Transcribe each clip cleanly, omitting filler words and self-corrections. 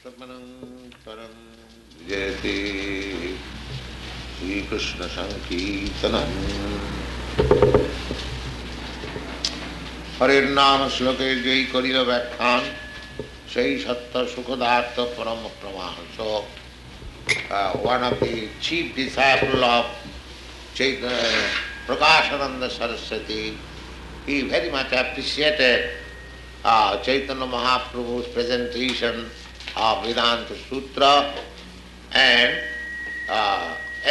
सपनं परं जयते श्रीकृष्ण संकीर्तनम् हरिर्नाम श्लोके जय करिल व्याख्यान সেই সত্য সুখদার্থ পরম প্রমাণ. So one of the chief disciples of Prakashananda Saraswati, he very much appreciated Chaitanya Mahaprabhu's presentation of Vedanta Sutra and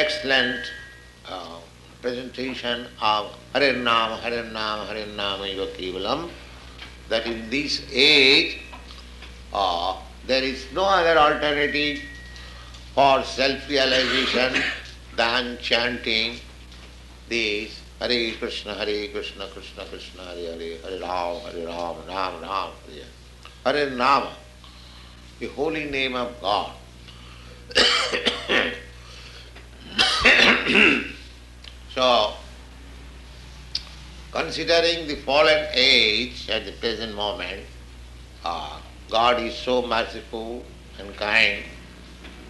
excellent presentation of Hare Nam, Hare Nam, Hare Nam Eva Kevalam, that in this age there is no other alternative for self-realization than chanting this Hare Krishna, Krishna Krishna, Hare Hare, Hare Ram, Ram Ram, Hare Hare Nama, the holy name of God. So, considering the fallen age at the present moment, God is so merciful and kind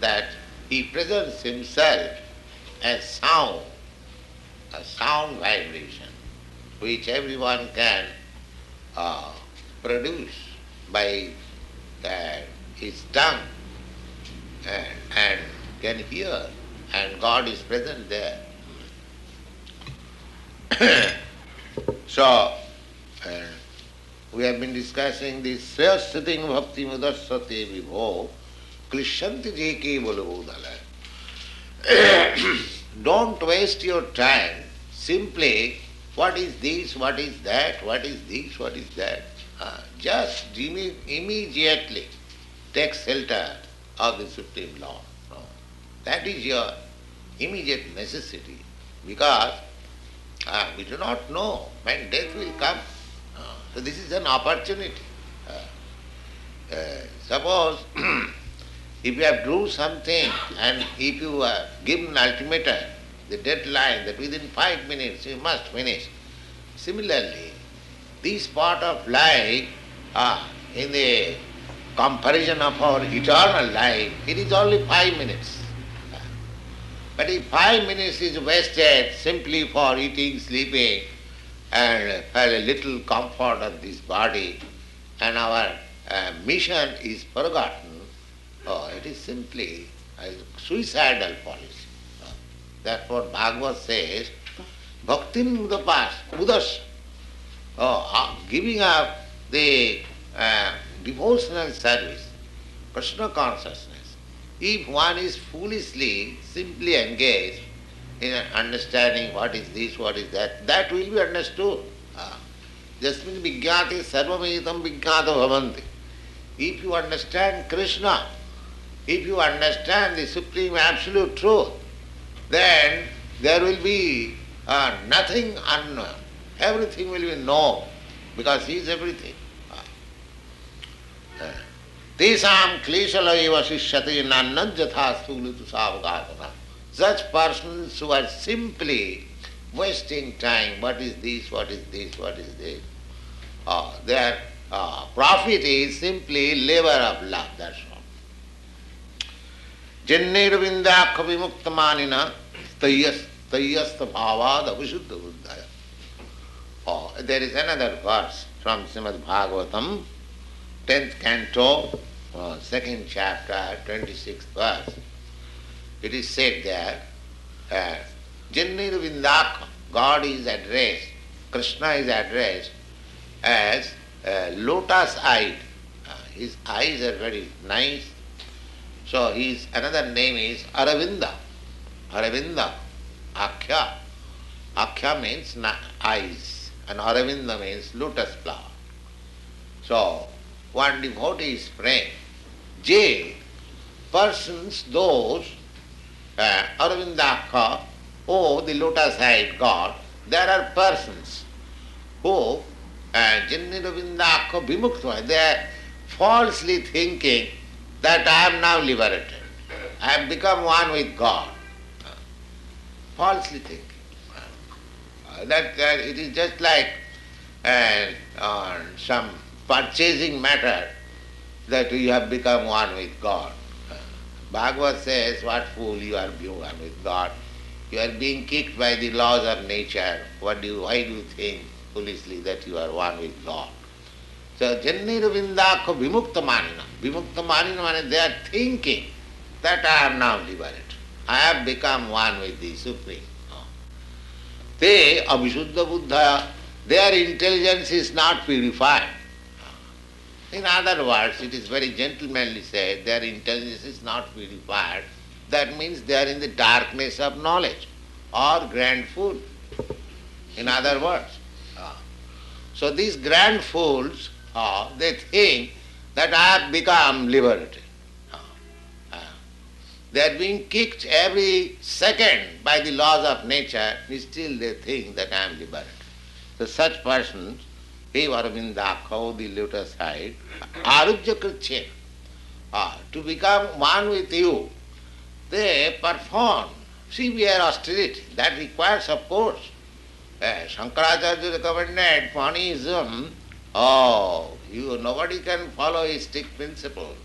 that He presents Himself as sound, a sound vibration, which everyone can produce by his tongue and can hear, and God is present there. So, we have been discussing this Shreyas-siddhing bhakti mudassate vibho klishyanti jeke bolabodala. Don't waste your time simply what is this, what is that, what is this, what is that. Just immediately take shelter of the Supreme Lord. That is your immediate necessity, because we do not know when death will come. So this is an opportunity. Suppose if you have do something and if you are given an ultimatum, the deadline that within 5 minutes you must finish. Similarly, this part of life, in the comparison of our eternal life, it is only 5 minutes. But if 5 minutes is wasted simply for eating, sleeping, and for a little comfort of this body, and our mission is forgotten, it is simply a suicidal policy. Therefore Bhagavad says, Bhaktin Mudas, giving up the devotional service, Krishna consciousness. If one is foolishly, simply engaged in understanding what is this, what is that, that will be understood. Jasmin vijnati sarvamaitam vijnata bhavanti. If you understand Krishna, if you understand the Supreme Absolute Truth, then there will be nothing unknown. Everything will be known, because He is everything. Tesam kleshalayeva sishyate nannajyatha suglitu savgatana. Such persons who are simply wasting time, what is this, what is this, what is this, their profit is simply labor of love, that's all. Jannirvindakha vimuktamanina tayyasta bhavad avisuddha buddhaya. There is another verse from Srimad Bhagavatam, 10th canto, 2nd chapter, 26th verse. It is said there, Jannirvindakha, God is addressed, Krishna is addressed as lotus-eyed. His eyes are very nice. So his another name is Aravinda. Aravinda, Akhya. Akhya means eyes, and Aravinda means lotus flower. So one devotee is praying, J, persons, those, Aravindakha, the lotus-eyed God, there are persons who, Jannirvindakha vimukta, they are falsely thinking that I am now liberated. I have become one with God. Falsely thinking. That it is just like some purchasing matter. that you have become one with God. Bhagavad says, what fool, you are being one with God. You are being kicked by the laws of nature. Why do you think foolishly that you are one with God? So, Jannirvindakho vimuktamanina. Vimuktamanina means they are thinking that I am now liberated. I have become one with the Supreme. They, Abhishuddha Buddha, their intelligence is not purified. In other words, it is very gentlemanly said, their intelligence is not purified. That means they are in the darkness of knowledge or grand fool. In other words. So these grand fools, they think that I have become liberated. They are being kicked every second by the laws of nature, and still they think that I am liberated. So such persons, he Varvindakho, the lotus side, Arujya Kritchen, to become one with you, they perform severe austerity. That requires, of course, Shankaracharya recommended monism. Nobody can follow his strict principles.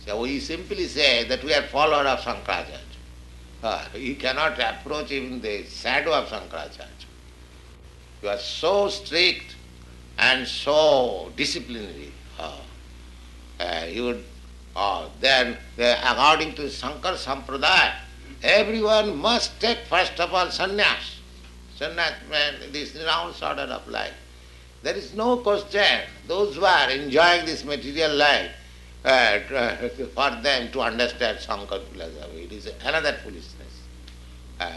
So we simply say that we are followers of Shankaracharya. You cannot approach even the shadow of Shankaracharya. You are so strict and so disciplinary. Then, according to Shankar Sampradaya, everyone must take first of all sannyas. Sannyas means this renounced order of life. There is no question. Those who are enjoying this material life, for them to understand Shankar philosophy, it is another foolishness.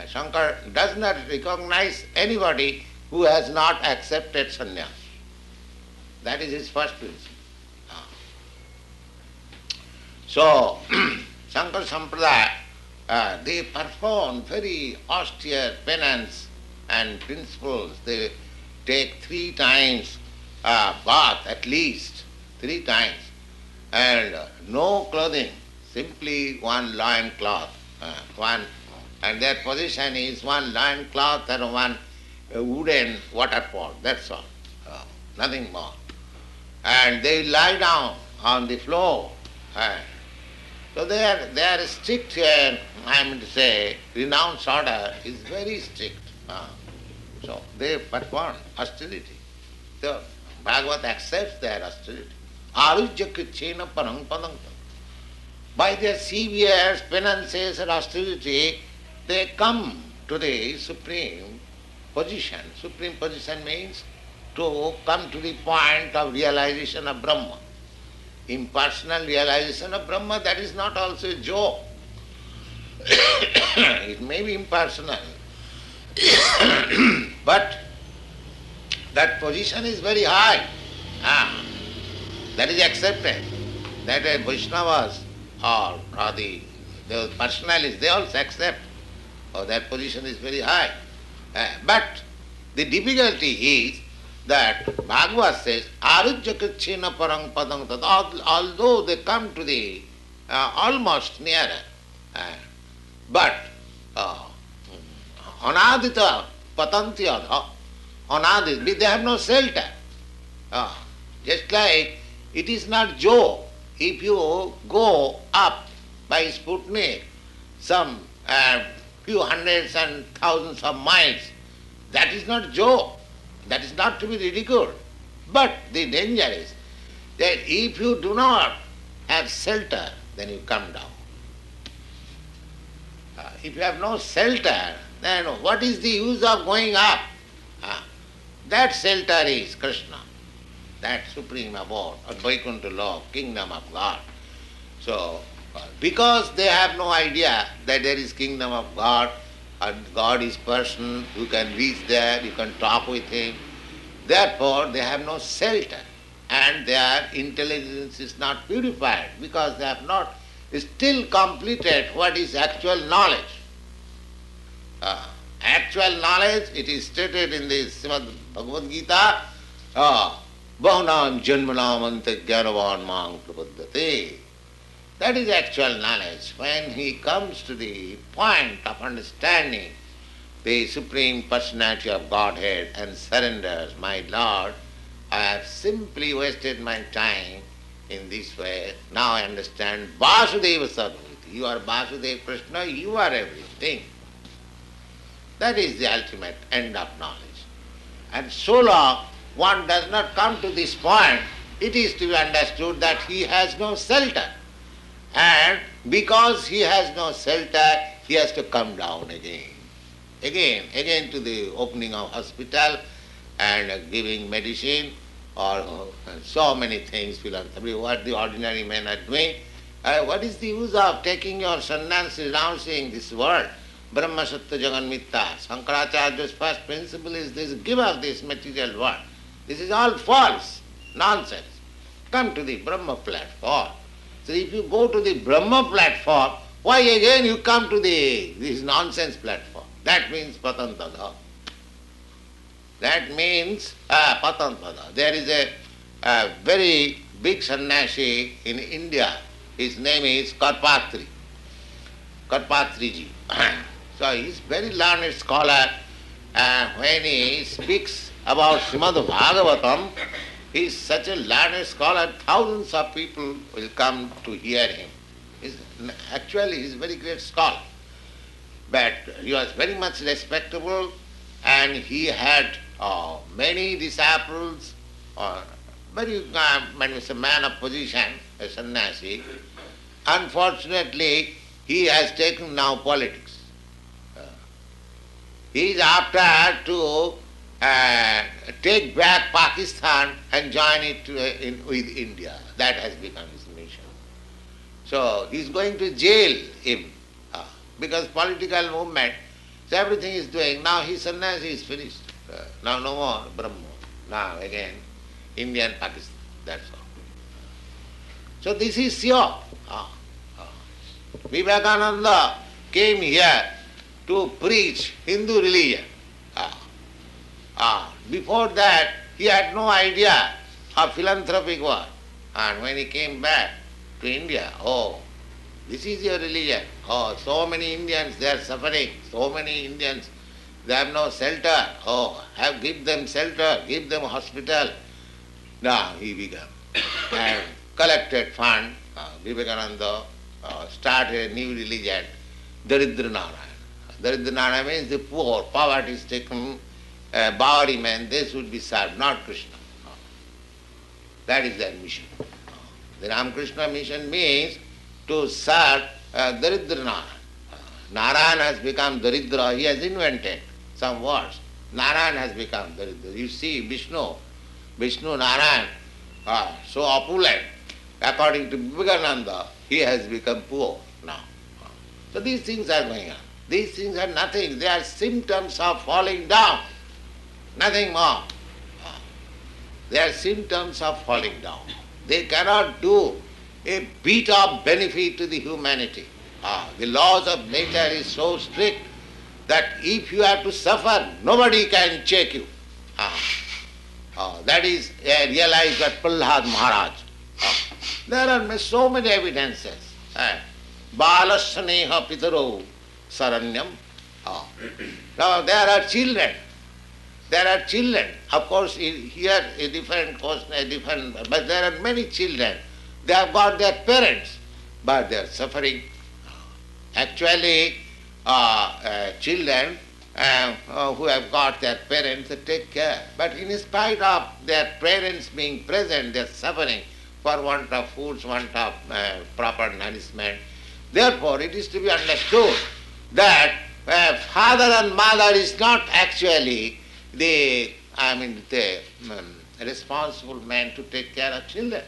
Shankar does not recognize anybody who has not accepted sannyas. That is his first principle. So, Shankar Sampradaya, they perform very austere penance and principles. They take 3 times bath, at least 3 times, and no clothing, simply one loin cloth. And their position is one loin cloth and one wooden water pot, that's all, nothing more. And they lie down on the floor. So their strict, I mean to say, renounced order is very strict. So they perform austerity. So Bhagavad accepts their austerity. Arujya Krichena Parang Padang. By their severe penances and austerity, they come to the supreme position. Supreme position means to come to the point of realization of Brahma. Impersonal realization of Brahma, that is not also a joke. It may be impersonal, but that position is very high. That is accepted. That Vaishnavas or the personalities, they also accept. That position is very high. But the difficulty is that Bhagavad says, Arujya Krichena Parang Padang Tad, although they come to the almost nearer, but Anadita Patantyada, Anadita, they have no shelter. Just like it is not joke if you go up by Sputnik some few hundreds and thousands of miles. That is not joke. That is not to be ridiculed. But the danger is that if you do not have shelter, then you come down. If you have no shelter, then what is the use of going up? That shelter is Krishna, that supreme abode, or Vaikuntha love, kingdom of God. So, because they have no idea that there is kingdom of God, and God is person, you can reach there, you can talk with him. Therefore, they have no shelter, and their intelligence is not purified, because they have not still completed what is actual knowledge. Actual knowledge, it is stated in the Srimad Bhagavad Gita, Bahunam Janmanam Ante Jnanavan Mang Prapadyate. That is actual knowledge. When he comes to the point of understanding the Supreme Personality of Godhead and surrenders, my Lord, I have simply wasted my time in this way. Now I understand Vasudeva Sarvamiti. You are Vasudeva Krishna, you are everything. That is the ultimate end of knowledge. And so long one does not come to this point, it is to be understood that he has no shelter. And because he has no shelter, he has to come down again. Again to the opening of hospital and giving medicine or so many things, philanthropy, what the ordinary men are doing. What is the use of taking your sannyas, renouncing this world? Brahma Sattva Jagan Mitta. Shankaracharya's first principle is this: give up this material world. This is all false, nonsense. Come to the Brahma platform. So if you go to the Brahma platform, why again you come to this nonsense platform? That means patantada. That means patantada. There is a very big sannyasi in India. His name is Karpatri. Karpatriji. So he is very learned scholar. When he speaks about Srimad Bhagavatam, he is such a learned scholar, thousands of people will come to hear him. Actually, he is a very great scholar. But he was very much respectable, and he had many disciples, very a man of position, a sannyasi. Unfortunately, he has taken now politics. He is after to take back Pakistan and join it with India. That has become his mission. So he is going to jail him because political movement, so everything is doing. Now his sannyasi is finished. Now no more Brahma. Now again India and Pakistan. That's all. So this is sure. Vivekananda came here to preach Hindu religion. Before that, he had no idea of philanthropic work. And when he came back to India, this is your religion. So many Indians, they are suffering. So many Indians, they have no shelter. Give them shelter, give them hospital. Now he began and collected fund. Vivekananda started a new religion, Daridra Narayana. Daridra Narayana means the poor, poverty is taken, Bhavari men, they should be served, not Krishna. That is their mission. The Ramakrishna mission means to serve Daridra Narayana. Narayana has become Daridra, he has invented some words. Narayana has become Daridra. You see Vishnu Narayana, so opulent. According to Vivekananda, he has become poor now. So these things are going on. These things are nothing. They are symptoms of falling down. Nothing more. They are symptoms of falling down. They cannot do a bit of benefit to the humanity. The laws of nature is so strict that if you have to suffer, nobody can check you. That is realized by Prahlad Maharaj. There are so many evidences. Balasneha pitaro saranyam. Now there are children. Of course, here a different question, but there are many children. They have got their parents, but they are suffering. Actually, children who have got their parents, they take care. But in spite of their parents being present, they are suffering for want of foods, want of proper nourishment. Therefore, it is to be understood that father and mother is not actually the responsible man to take care of children.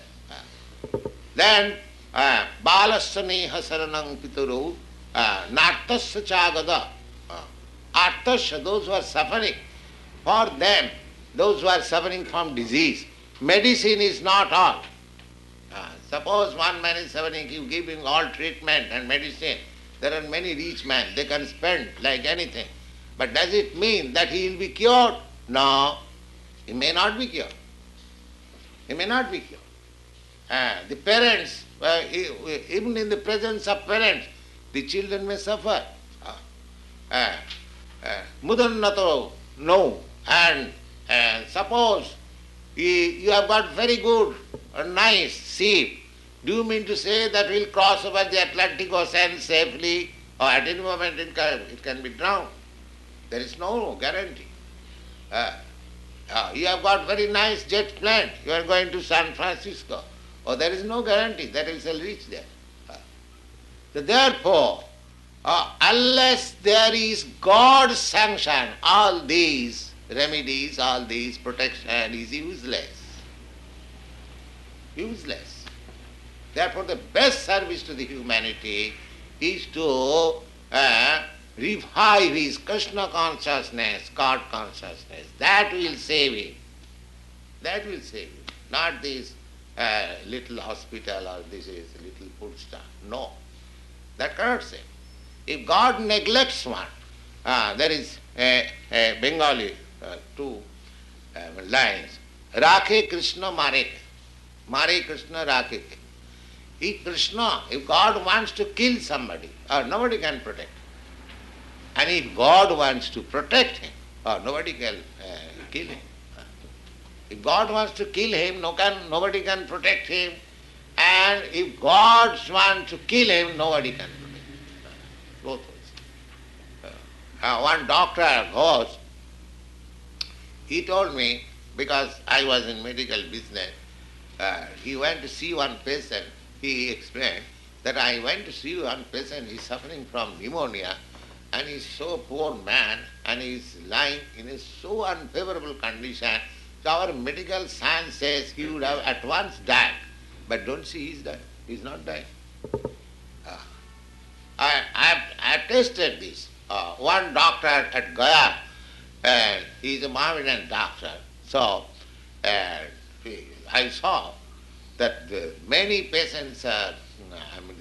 Then, balasya saranang pituru nartasya chagada. Artasya, those who are suffering, for them, those who are suffering from disease, medicine is not all. Suppose one man is suffering, you give him all treatment and medicine. There are many rich men, they can spend like anything. But does it mean that he will be cured? No, he may not be cured. He may not be cured. The parents, even in the presence of parents, the children may suffer. Mudannato, no. And suppose You have got very good, nice ship. Do you mean to say that we'll cross over the Atlantic Ocean safely, or at any moment it can be drowned? There is no guarantee. You have got very nice jet plane. You are going to San Francisco. Oh, there is no guarantee that you shall reach there. So therefore, unless there is God's sanction, all these remedies, all these protection is useless. Useless. Therefore, the best service to the humanity is to revive his Krishna consciousness, God consciousness. That will save him. That will save him. Not this little hospital or this is a little food stuff. No. That cannot save. If God neglects one, there is a Bengali two lines. Rakhe Krishna Mare. Mare Krishna Rakhe. If Krishna, if God wants to kill somebody, nobody can protect him. And if God wants to protect him, nobody can kill him. If God wants to kill him, nobody can protect him. And if God wants to kill him, nobody can protect him. Both ways. One doctor goes, he told me, because I was in medical business, he went to see one patient. He explained that I went to see one patient, he's suffering from pneumonia, and he's so poor man, and he's lying in a so unfavorable condition. So our medical science says he would have at once died. But don't see he's dead. He's not dead. I tested this. One doctor at Gaya, he's a Mohammedan doctor. So I saw that many patients are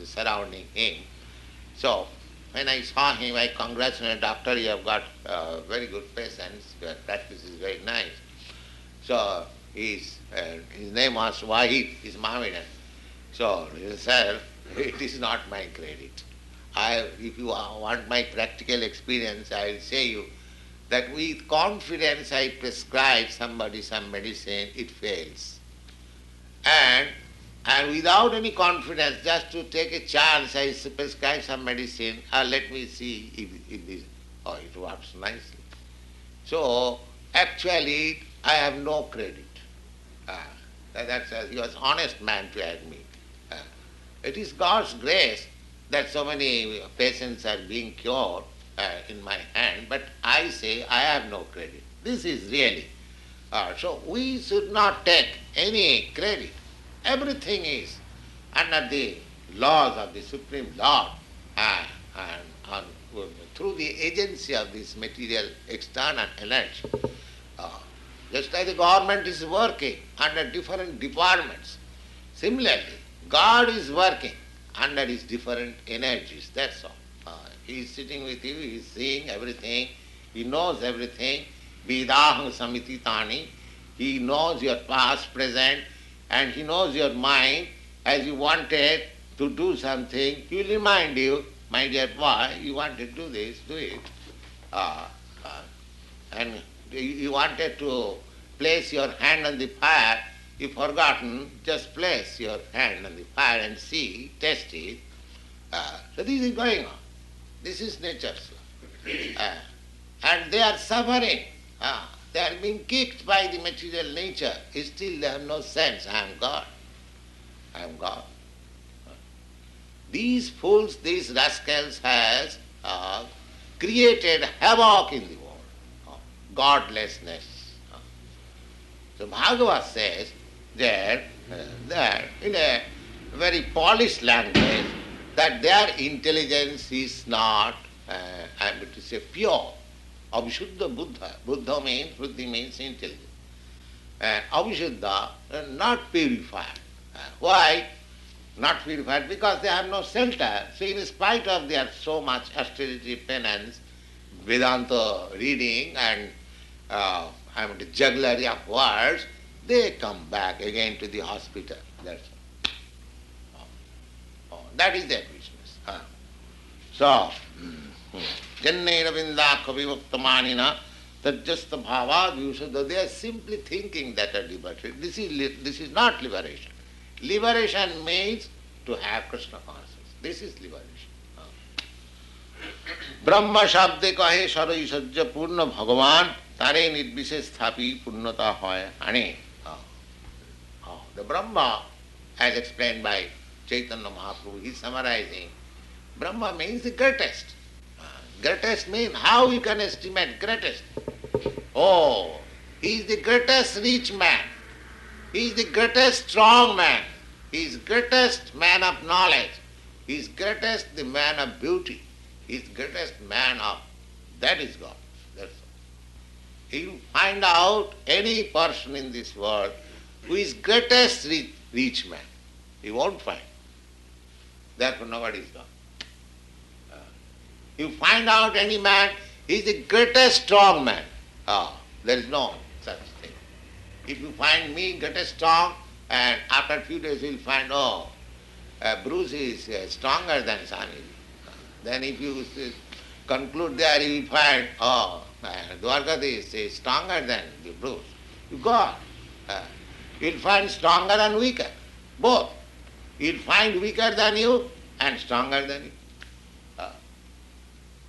surrounding him. So when I saw him, I congratulated doctor, you have got very good patients, your practice is very nice. So his name was Wahid, he's Mohammedan. So he said, it is not my credit. If you want my practical experience, I will say you that with confidence I prescribe somebody some medicine, it fails. And without any confidence, just to take a chance, I prescribe some medicine, let me see if this, it works nicely. So actually, I have no credit. He was honest man to admit. It is God's grace that so many patients are being cured in my hand, but I say I have no credit. This is really. So we should not take any credit. Everything is under the laws of the Supreme Lord and through the agency of this material external energy. Just like the government is working under different departments, similarly, God is working under his different energies, that's all. He is sitting with you, he is seeing everything, he knows everything. Vidaham samititani, he knows your past, present, and he knows your mind. As you wanted to do something, he will remind you, my dear boy, you wanted to do this, do it. And you wanted to place your hand on the fire, you forgotten, just place your hand on the fire and see, test it. So this is going on. This is nature's law. And they are suffering. They are being kicked by the material nature. Still they have no sense. I am God. I am God. These fools, these rascals has created havoc in the world. Godlessness. So Bhagavad says that in a very polished language, that their intelligence is not, I am going to say, pure. Avisuddha Buddha. Buddha means, Buddhi means intelligence. Avisuddha, not purified. Why? Not purified? Because they have no shelter. So in spite of their so much austerity, penance, Vedanta reading and the jugglery of words, they come back again to the hospital. That's all. That is their business. So, Jannaira Vindaka Vivaktamanina Tajjasta bhavad vyusada. They are simply thinking that are liberated. This is not liberation. Liberation means to have Krishna consciousness. This is liberation. ब्रह्म शब्द कहे sir ऐश्वर्य पूर्ण भगवान तारे निर्विशेष स्थापी पूर्णता है आने. The Brahma, as explained by Chaitanya Mahaprabhu, he is summarizing. Brahma means the greatest. Greatest means how you can estimate greatest. Oh, he is the greatest rich man. He is the greatest strong man. He is greatest man of knowledge. He is greatest the man of beauty. He is greatest man of, that is God. That's all. You find out any person in this world who is greatest rich man. You won't find. Therefore nobody is God. You find out any man, he is the greatest strong man. There is no such thing. If you find me greatest strong, and after a few days you will find, Bruce is stronger than Swami. Then if you conclude there, you will find, Dwarkadis is stronger than the Bruce. You go on. You will find stronger and weaker, both. You will find weaker than you and stronger than you.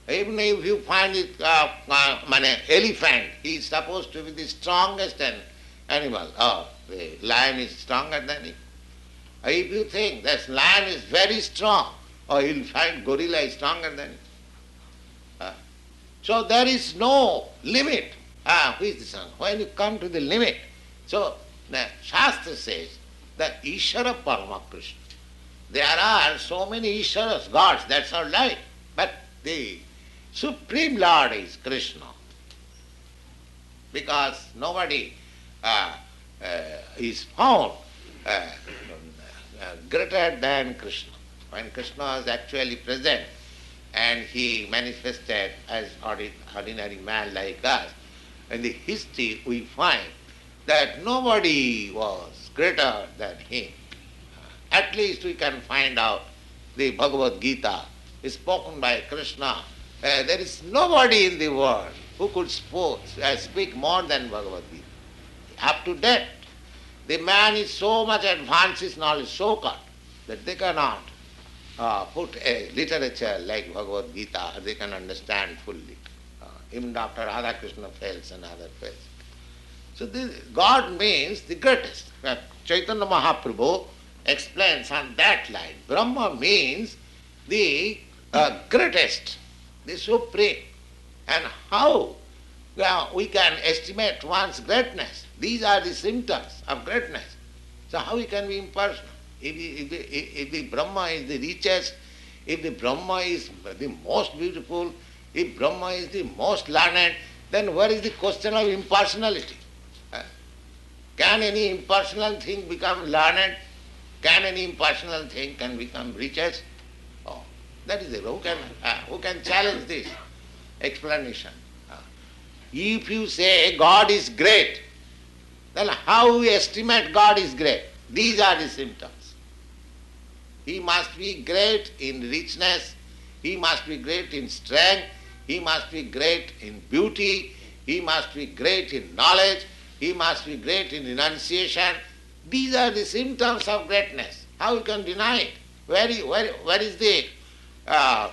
Even if you find it, elephant, he is supposed to be the strongest animal. The lion is stronger than him. If you think that lion is very strong, you will find gorilla is stronger than him. So there is no limit. Who is the son? When you come to the limit, so the Shastra says that Ishvara Parama Krishna. There are so many Ishvaras, gods, that's all right. But the Supreme Lord is Krishna. Because nobody is found greater than Krishna. When Krishna was actually present and he manifested as ordinary man like us, in the history we find that nobody was greater than him. At least we can find out the Bhagavad Gita is spoken by Krishna. There is nobody in the world who could speak more than Bhagavad Gita. Up to date, the man is so much advanced, his knowledge so cut that they cannot put a literature like Bhagavad Gita, they can understand fully. Even Dr. Radha Krishna fails and other fails. So this God means the greatest. Chaitanya Mahaprabhu explains on that line. Brahma means the greatest, the supreme. And how we can estimate one's greatness? These are the symptoms of greatness. So how we can be impersonal? If the Brahma is the richest, if the Brahma is the most beautiful, if Brahma is the most learned, then where is the question of impersonality? Can any impersonal thing become learned? Can any impersonal thing can become richest? That is it. Who can challenge this explanation? If you say God is great, then how we estimate God is great? These are the symptoms. He must be great in richness, he must be great in strength, he must be great in beauty, he must be great in knowledge, he must be great in enunciation. These are the symptoms of greatness. How you can deny it? Where is the... now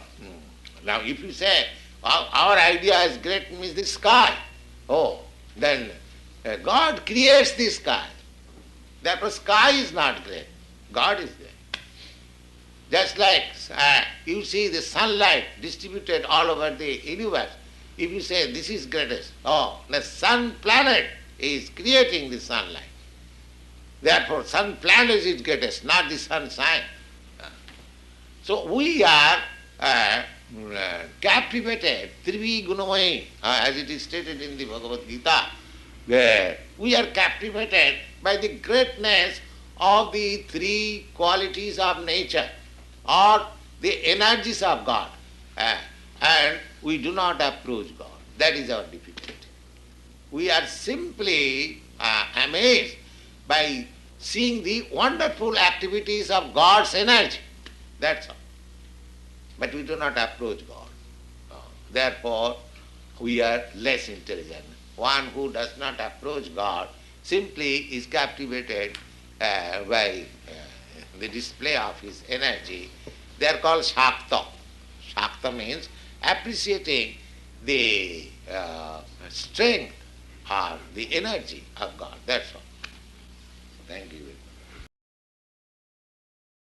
if you say our idea is great means the sky, then God creates the sky. Therefore sky is not great. God is great. Just like you see the sunlight distributed all over the universe. If you say this is greatest, the sun planet is creating the sunlight. Therefore sun planet is greatest, not the sun sign. So we are captivated, Trivi Gunamai, as it is stated in the Bhagavad Gita, where we are captivated by the greatness of the three qualities of nature or the energies of God, and we do not approach God. That is our difficulty. We are simply amazed by seeing the wonderful activities of God's energy. That's all. But we do not approach God. Therefore, we are less intelligent. one who does not approach God simply is captivated by the display of his energy. They are called Shakta. Shakta means appreciating the strength or the energy of God. That's all. Thank you.